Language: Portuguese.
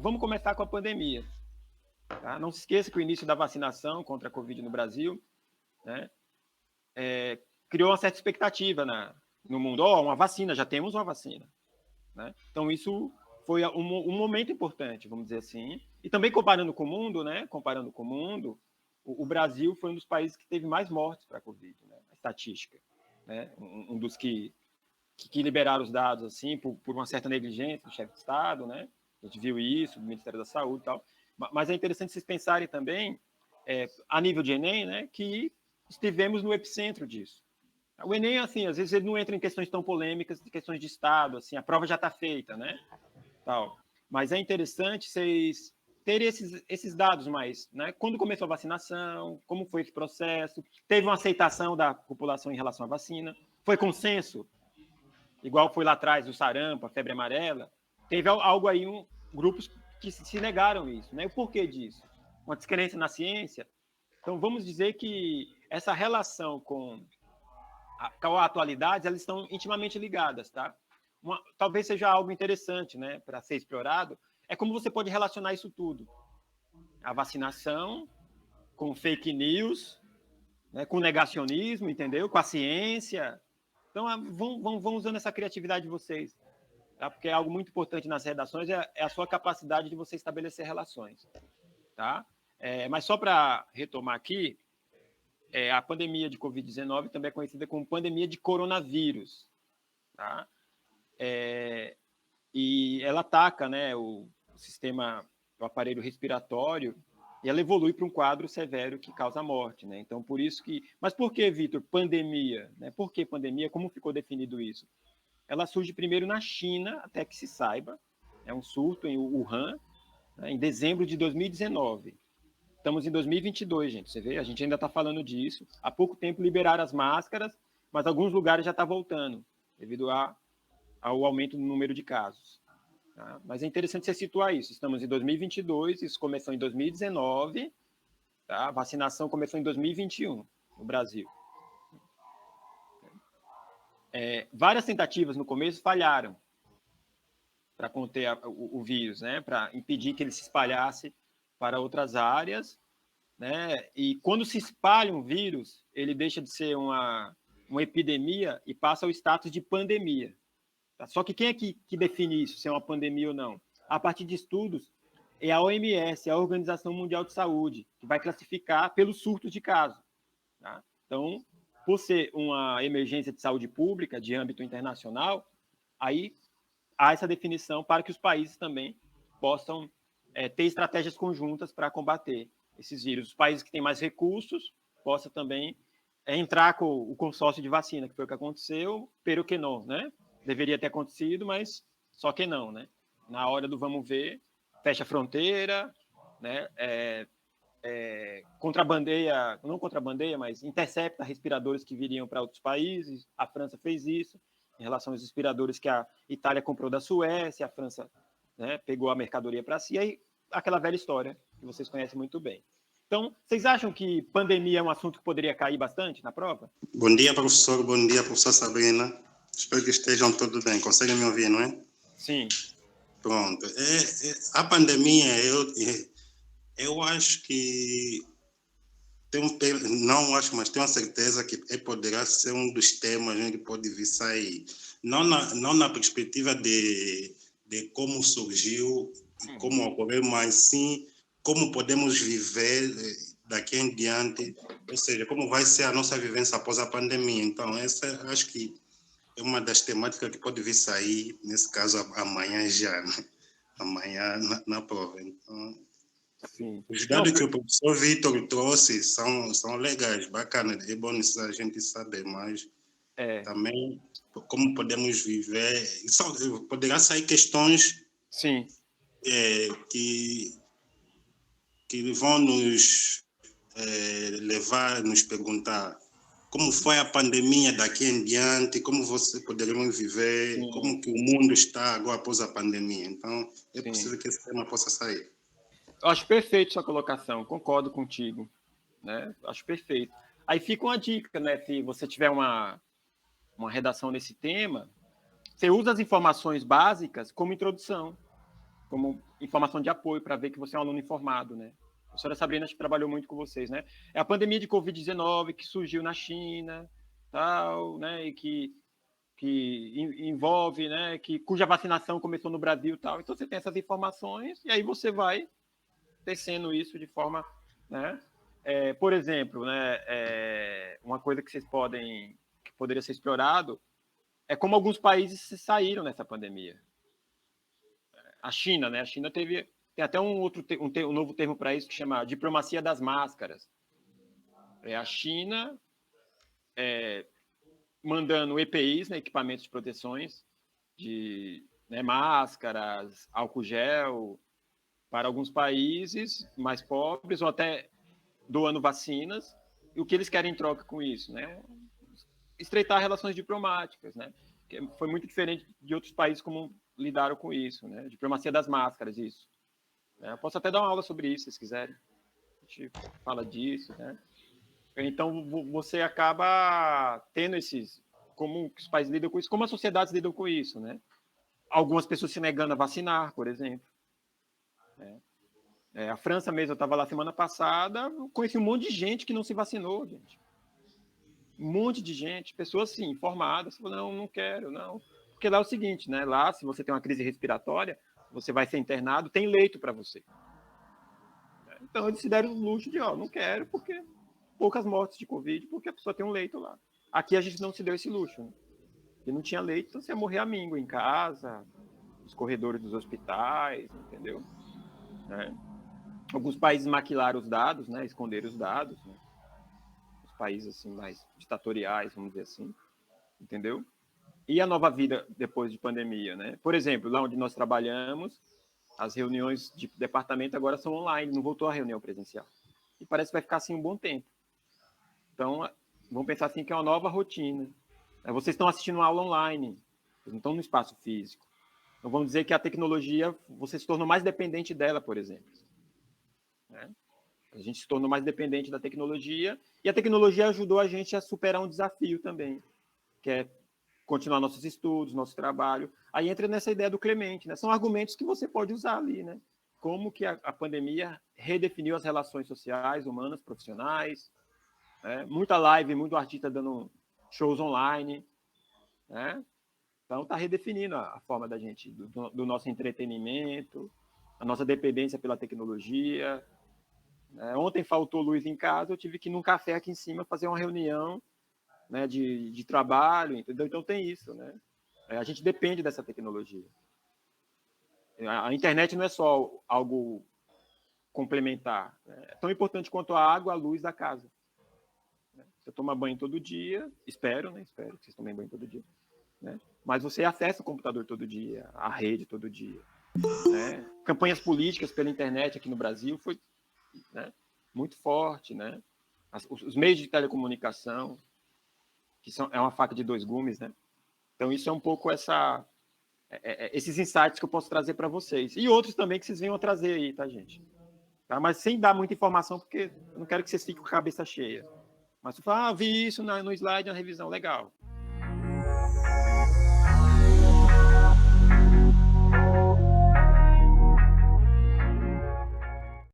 vamos começar com a pandemia. Tá? Não se esqueça que o início da vacinação contra a Covid no Brasil, né, criou uma certa expectativa no mundo. Uma vacina, já temos uma vacina. Né? Então, isso foi um momento importante, vamos dizer assim. E também comparando com o mundo, o Brasil foi um dos países que teve mais mortes para a Covid, né? A estatística. Né? Um dos que liberaram os dados assim por uma certa negligência do chefe de Estado, né? A gente viu isso, do Ministério da Saúde e tal. Mas é interessante vocês pensarem também, a nível de Enem, né, que estivemos no epicentro disso. O Enem, assim, às vezes ele não entra em questões tão polêmicas, de questões de Estado, assim, a prova já está feita, né? Tal. Mas é interessante vocês terem esses dados mais, né? Quando começou a vacinação, como foi esse processo, teve uma aceitação da população em relação à vacina, foi consenso, igual foi lá atrás o sarampo, a febre amarela, teve algo aí, grupos que se negaram isso, né? O porquê disso? Uma descrença na ciência. Então, vamos dizer que essa relação com a atualidade, elas estão intimamente ligadas, tá? Talvez seja algo interessante, né, para ser explorado, é como você pode relacionar isso tudo. A vacinação com fake news, né, com negacionismo, entendeu? Com a ciência. Então, vão usando essa criatividade de vocês, tá? Porque é algo muito importante nas redações, é a sua capacidade de você estabelecer relações, tá? Mas só para retomar aqui, a pandemia de Covid-19 também é conhecida como pandemia de coronavírus, tá? E ela ataca, né, o sistema, o aparelho respiratório, e ela evolui para um quadro severo que causa morte, né? Então, por isso que... Mas por que, Vitor, pandemia? Né? Por que pandemia? Como ficou definido isso? Ela surge primeiro na China, até que se saiba, é um surto em Wuhan, né, em dezembro de 2019. Estamos em 2022, gente, você vê? A gente ainda está falando disso. Há pouco tempo liberaram as máscaras, mas alguns lugares já está voltando, devido ao aumento do número de casos. Tá? Mas é interessante você situar isso. Estamos em 2022, isso começou em 2019, tá? A vacinação começou em 2021 no Brasil. Várias tentativas no começo falharam para conter o vírus, né? Para impedir que ele se espalhasse para outras áreas, né? E quando se espalha um vírus, ele deixa de ser uma epidemia e passa ao status de pandemia. Tá? Só que quem é que define isso, se é uma pandemia ou não? A partir de estudos, é a OMS, a Organização Mundial de Saúde, que vai classificar pelos surtos de casos. Tá? Então, por ser uma emergência de saúde pública de âmbito internacional, aí há essa definição para que os países também possam ter estratégias conjuntas para combater esses vírus. Os países que têm mais recursos possam também entrar com o consórcio de vacina, que foi o que aconteceu, pero que não, né? Deveria ter acontecido, mas só que não, né? Na hora do vamos ver, fecha a fronteira, né? Contrabandeia, não contrabandeia, mas intercepta respiradores que viriam para outros países. A França fez isso em relação aos respiradores que a Itália comprou da Suécia, a França, né, pegou a mercadoria para si, aí aquela velha história que vocês conhecem muito bem. Então, vocês acham que pandemia é um assunto que poderia cair bastante na prova? Bom dia, professor. Bom dia, professora Sabrina. Espero que estejam todos bem. Conseguem me ouvir, não é? Sim. Pronto. A pandemia, eu acho que não acho, mas tenho a certeza que poderá ser um dos temas, né, que pode vir sair. Não na perspectiva de como surgiu e como ocorreu, mas sim como podemos viver daqui em diante, ou seja, como vai ser a nossa vivência após a pandemia. Então, essa acho que é uma das temáticas que pode vir sair, nesse caso, amanhã já, né? Amanhã na prova. Então, sim. os dados que o professor Vitor trouxe são legais, bacanas, é bom a gente saber, mas também como podemos viver. Poderá sair questões sim. Que vão nos levar a nos perguntar como foi a pandemia daqui em diante, como você poderíamos viver, sim, como que o mundo está agora após a pandemia. Então, é possível que esse tema possa sair. Eu acho perfeito sua colocação, concordo contigo, né? Acho perfeito. Aí fica uma dica, né? Se você tiver uma redação nesse tema, você usa as informações básicas como introdução, como informação de apoio para ver que você é um aluno informado, né? A professora Sabrina acho que trabalhou muito com vocês, né? É a pandemia de Covid-19 que surgiu na China, tal, né? E que envolve, né? Cuja vacinação começou no Brasil, tal. Então você tem essas informações e aí você vai tecendo isso de forma, né? Por exemplo, né? Uma coisa que que poderia ser explorado é como alguns países se saíram nessa pandemia. A China, né? A China tem até um novo termo para isso que chama diplomacia das máscaras. A China mandando EPIs, né, equipamentos de proteções, né, máscaras, álcool gel, para alguns países mais pobres, ou até doando vacinas. E o que eles querem em troca com isso? Né? Estreitar relações diplomáticas, né? Que foi muito diferente de outros países como lidaram com isso, né? Diplomacia das máscaras, isso. Eu posso até dar uma aula sobre isso, se vocês quiserem. A gente fala disso, né? Então, você acaba tendo como os países lidam com isso, como as sociedades lidam com isso, né? Algumas pessoas se negando a vacinar, por exemplo. A França mesmo, eu estava lá semana passada, conheci um monte de gente que não se vacinou, gente. Um monte de gente, pessoas assim, informadas, falando, não quero, não. Porque lá é o seguinte, né? Lá, se você tem uma crise respiratória, você vai ser internado, tem leito para você. Então, eles se deram o luxo de, não quero, porque poucas mortes de Covid, porque a pessoa tem um leito lá. Aqui a gente não se deu esse luxo, né? E não tinha leito, então você ia morrer à míngua em casa, nos corredores dos hospitais, entendeu? Alguns países maquilaram os dados, né? Esconderam os dados, né? Os países assim mais ditatoriais, vamos dizer assim, entendeu? E a nova vida depois de pandemia, né? Por exemplo, lá onde nós trabalhamos, as reuniões de departamento agora são online, não voltou a reunião presencial. E parece que vai ficar assim um bom tempo. Então, vamos pensar assim que é uma nova rotina. Vocês estão assistindo uma aula online, vocês não estão no espaço físico. Então, vamos dizer que a tecnologia, você se tornou mais dependente dela, por exemplo. Né? A gente se tornou mais dependente da tecnologia e a tecnologia ajudou a gente a superar um desafio também, que é continuar nossos estudos, nosso trabalho. Aí entra nessa ideia do Clemente, né? São argumentos que você pode usar ali, né? Como que a pandemia redefiniu as relações sociais, humanas, profissionais, né? Muita live, muito artista dando shows online, né? Então está redefinindo a forma da gente, do nosso entretenimento, a nossa dependência pela tecnologia. Ontem faltou luz em casa, eu tive que ir num café aqui em cima fazer uma reunião, né, de trabalho, entendeu? Então tem isso, né? A gente depende dessa tecnologia. A internet não é só algo complementar, né? É tão importante quanto a água, a luz da casa. Você toma banho todo dia, espero que vocês tomem banho todo dia, né? Mas você acessa o computador todo dia, a rede todo dia, né? Campanhas políticas pela internet aqui no Brasil foi, né, muito forte, né? Os meios de telecomunicação, que é uma faca de dois gumes, né? Então isso é um pouco esses insights que eu posso trazer para vocês. E outros também que vocês venham a trazer aí, tá, gente? Tá? Mas sem dar muita informação, porque eu não quero que vocês fiquem com a cabeça cheia. Mas você fala, vi isso no slide, na revisão, legal.